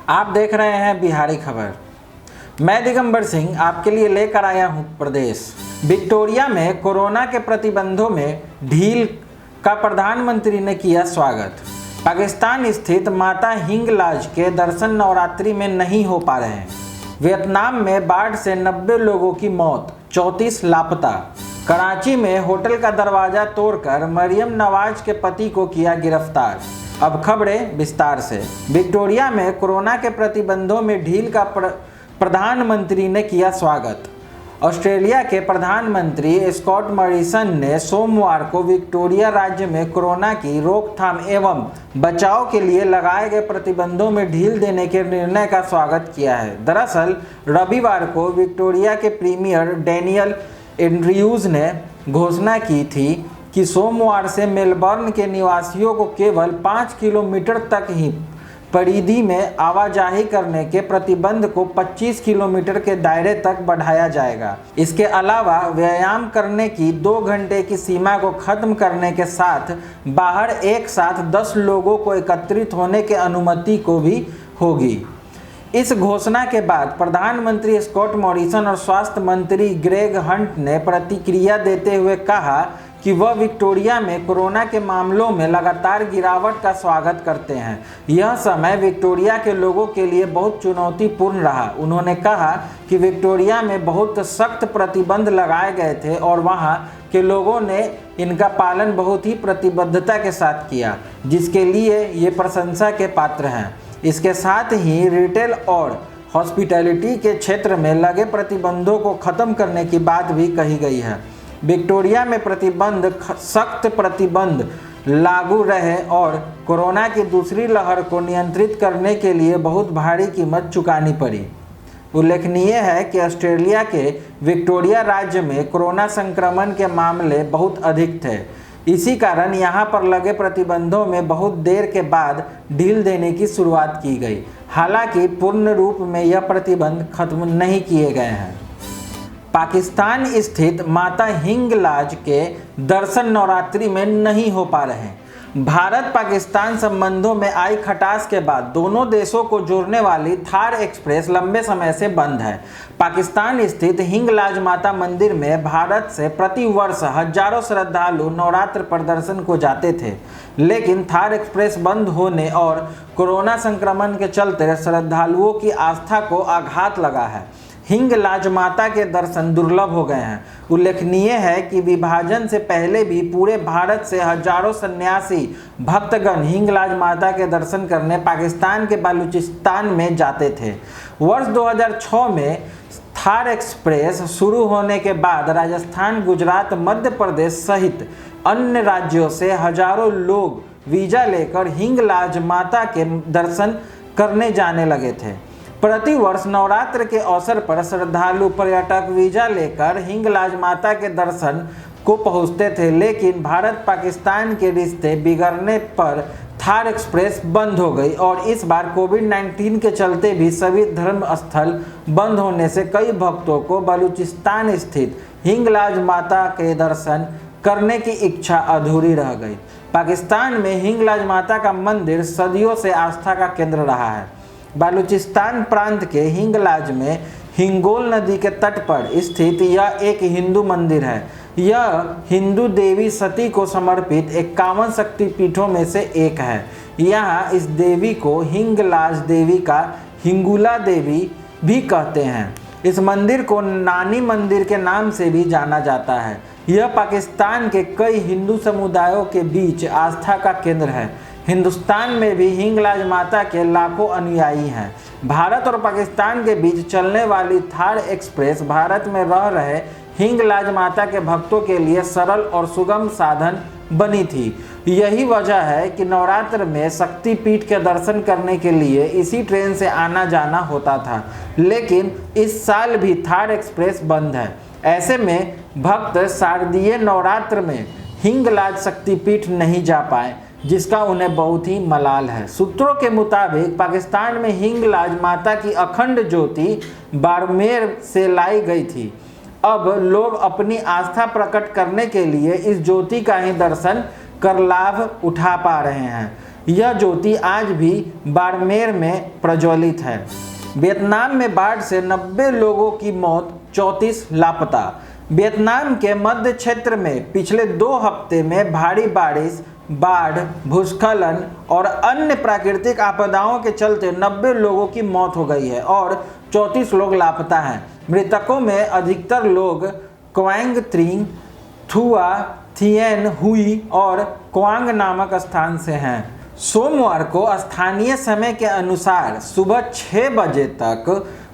आप देख रहे हैं बिहारी खबर। मैं दिगंबर सिंह आपके लिए लेकर आया हूं प्रदेश। विक्टोरिया में कोरोना के प्रतिबंधों में ढील का प्रधानमंत्री ने किया स्वागत। पाकिस्तान स्थित माता हिंगलाज के दर्शन नवरात्रि में नहीं हो पा रहे हैं। वियतनाम में बाढ़ से 90 लोगों की मौत, 34 लापता। कराची में होटल का दरवाजा तोड़कर मरियम नवाज के पति को किया गिरफ्तार। अब खबरें विस्तार से। विक्टोरिया में कोरोना के प्रतिबंधों में ढील का प्रधानमंत्री ने किया स्वागत। ऑस्ट्रेलिया के प्रधानमंत्री स्कॉट मॉरिसन ने सोमवार को विक्टोरिया राज्य में कोरोना की रोकथाम एवं बचाव के लिए लगाए गए प्रतिबंधों में ढील देने के निर्णय का स्वागत किया है। दरअसल रविवार को विक्टोरिया के प्रीमियर डैनियल एंड्रयूज ने घोषणा की थी कि सोमवार से मेलबर्न के निवासियों को केवल 5 किलोमीटर तक ही परिधि में आवाजाही करने के प्रतिबंध को 25 किलोमीटर के दायरे तक बढ़ाया जाएगा। इसके अलावा व्यायाम करने की 2 घंटे की सीमा को खत्म करने के साथ बाहर एक साथ 10 लोगों को एकत्रित होने की अनुमति को भी होगी। इस घोषणा के बाद प्रधानमंत्री स्कॉट मॉरिसन और स्वास्थ्य मंत्री ग्रेग हंट ने प्रतिक्रिया देते हुए कहा कि वह विक्टोरिया में कोरोना के मामलों में लगातार गिरावट का स्वागत करते हैं। यह समय विक्टोरिया के लोगों के लिए बहुत चुनौतीपूर्ण रहा। उन्होंने कहा कि विक्टोरिया में बहुत सख्त प्रतिबंध लगाए गए थे और वहां के लोगों ने इनका पालन बहुत ही प्रतिबद्धता के साथ किया, जिसके लिए ये प्रशंसा के पात्र हैं। इसके साथ ही रिटेल और हॉस्पिटैलिटी के क्षेत्र में लगे प्रतिबंधों को खत्म करने की बात भी कही गई है। विक्टोरिया में सख्त प्रतिबंध लागू रहे और कोरोना की दूसरी लहर को नियंत्रित करने के लिए बहुत भारी कीमत चुकानी पड़ी। उल्लेखनीय है कि ऑस्ट्रेलिया के विक्टोरिया राज्य में कोरोना संक्रमण के मामले बहुत अधिक थे। इसी कारण यहां पर लगे प्रतिबंधों में बहुत देर के बाद ढील देने की शुरुआत की गई। हालांकि पूर्ण रूप में यह प्रतिबंध खत्म नहीं किए गए हैं। पाकिस्तान स्थित माता हिंगलाज के दर्शन नवरात्रि में नहीं हो पा रहे हैं। भारत पाकिस्तान संबंधों में आई खटास के बाद दोनों देशों को जोड़ने वाली थार एक्सप्रेस लंबे समय से बंद है। पाकिस्तान स्थित हिंगलाज माता मंदिर में भारत से प्रति वर्ष हजारों श्रद्धालु नवरात्र पर दर्शन को जाते थे, लेकिन थार एक्सप्रेस बंद होने और कोरोना संक्रमण के चलते श्रद्धालुओं की आस्था को आघात लगा है। हिंगलाज माता के दर्शन दुर्लभ हो गए हैं। उल्लेखनीय है कि विभाजन से पहले भी पूरे भारत से हजारों सन्यासी भक्तगण हिंगलाज माता के दर्शन करने पाकिस्तान के बलूचिस्तान में जाते थे। वर्ष 2006 में थार एक्सप्रेस शुरू होने के बाद राजस्थान, गुजरात, मध्य प्रदेश सहित अन्य राज्यों से हजारों लोग वीजा लेकर हिंगलाज माता के दर्शन करने जाने लगे थे। प्रति वर्ष नवरात्र के अवसर पर श्रद्धालु पर्यटक वीजा लेकर हिंगलाज माता के दर्शन को पहुंचते थे, लेकिन भारत पाकिस्तान के रिश्ते बिगड़ने पर थार एक्सप्रेस बंद हो गई और इस बार कोविड-19 के चलते भी सभी धर्म स्थल बंद होने से कई भक्तों को बलूचिस्तान स्थित हिंगलाज माता के दर्शन करने की इच्छा अधूरी रह गई। पाकिस्तान में हिंगलाज माता का मंदिर सदियों से आस्था का केंद्र रहा है। बलूचिस्तान प्रांत के हिंगलाज में हिंगोल नदी के तट पर स्थित यह एक हिंदू मंदिर है। यह हिंदू देवी सती को समर्पित 51 शक्तिपीठों में से एक है। यहाँ इस देवी को हिंगलाज देवी का हिंगुला देवी भी कहते हैं। इस मंदिर को नानी मंदिर के नाम से भी जाना जाता है। यह पाकिस्तान के कई हिंदू समुदायों के बीच आस्था का केंद्र है। हिंदुस्तान में भी हिंगलाज माता के लाखों अनुयायी हैं। भारत और पाकिस्तान के बीच चलने वाली थार एक्सप्रेस भारत में रह रहे हिंगलाज माता के भक्तों के लिए सरल और सुगम साधन बनी थी। यही वजह है कि नवरात्र में शक्तिपीठ के दर्शन करने के लिए इसी ट्रेन से आना जाना होता था, लेकिन इस साल भी थार एक्सप्रेस बंद है। ऐसे में भक्त शारदीय नवरात्र में हिंगलाज शक्तिपीठ नहीं जा पाए, जिसका उन्हें बहुत ही मलाल है। सूत्रों के मुताबिक पाकिस्तान में हिंगलाज माता की अखंड ज्योति बाड़मेर से लाई गई थी। अब लोग अपनी आस्था प्रकट करने के लिए इस ज्योति का ही दर्शन कर लाभ उठा पा रहे हैं। यह ज्योति आज भी बाड़मेर में प्रज्वलित है। वियतनाम में बाढ़ से 90 लोगों की मौत, 34 लापता। वियतनाम के मध्य क्षेत्र में पिछले 2 हफ्ते में भारी बारिश, बाढ़, भूस्खलन और अन्य प्राकृतिक आपदाओं के चलते 90 लोगों की मौत हो गई है और 34 लोग लापता हैं। मृतकों में अधिकतर लोग क्वांग त्रिंग, थुआ थिएन हुई और क्वांग नामक स्थान से हैं। सोमवार को स्थानीय समय के अनुसार सुबह 6 बजे तक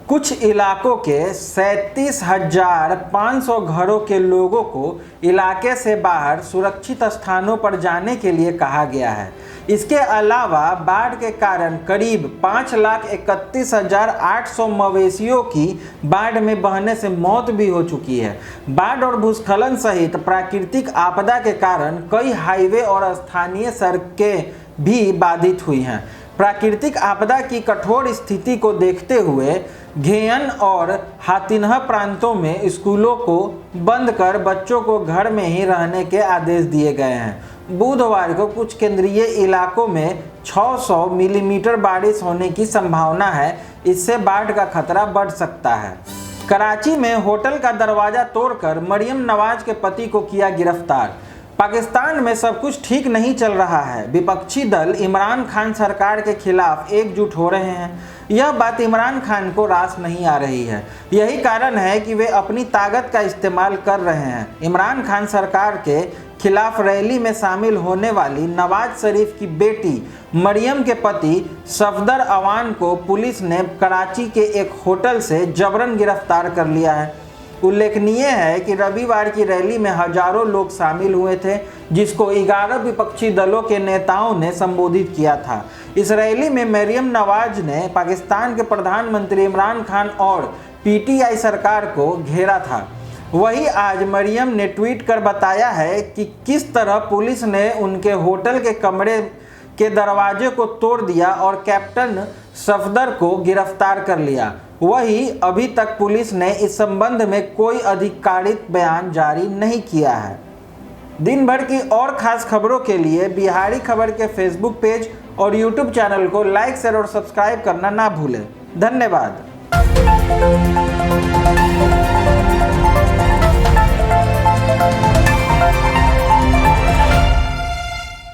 कुछ इलाकों के 37,500 घरों के लोगों को इलाके से बाहर सुरक्षित स्थानों पर जाने के लिए कहा गया है। इसके अलावा बाढ़ के कारण करीब 5,31,800 मवेशियों की बाढ़ में बहने से मौत भी हो चुकी है। बाढ़ और भूस्खलन सहित प्राकृतिक आपदा के कारण कई हाईवे और स्थानीय सड़कें भी बाधित हुई हैं। प्राकृतिक आपदा की कठोर स्थिति को देखते हुए घेयन और हातिनह प्रांतों में स्कूलों को बंद कर बच्चों को घर में ही रहने के आदेश दिए गए हैं। बुधवार को कुछ केंद्रीय इलाकों में 600 मिलीमीटर बारिश होने की संभावना है। इससे बाढ़ का खतरा बढ़ सकता है। कराची में होटल का दरवाजा तोड़कर मरियम नवाज के पति को किया गिरफ्तार। पाकिस्तान में सब कुछ ठीक नहीं चल रहा है। विपक्षी दल इमरान खान सरकार के खिलाफ एकजुट हो रहे हैं। यह बात इमरान खान को रास नहीं आ रही है। यही कारण है कि वे अपनी ताकत का इस्तेमाल कर रहे हैं। इमरान खान सरकार के खिलाफ रैली में शामिल होने वाली नवाज शरीफ की बेटी मरियम के पति सफदर अवान को पुलिस ने कराची के एक होटल से जबरन गिरफ्तार कर लिया है। उल्लेखनीय है कि रविवार की रैली में हजारों लोग शामिल हुए थे, जिसको 11 विपक्षी दलों के नेताओं ने संबोधित किया था। इस रैली में मरियम नवाज ने पाकिस्तान के प्रधानमंत्री इमरान खान और पीटीआई सरकार को घेरा था। वहीं आज मरियम ने ट्वीट कर बताया है कि किस तरह पुलिस ने उनके होटल के कमरे के दरवाजे को तोड़ दिया और कैप्टन सफदर को गिरफ्तार कर लिया। वहीं अभी तक पुलिस ने इस संबंध में कोई आधिकारिक बयान जारी नहीं किया है। दिन भर की और खास खबरों के लिए बिहारी खबर के फेसबुक पेज और यूट्यूब चैनल को लाइक, शेयर और सब्सक्राइब करना ना भूलें। धन्यवाद।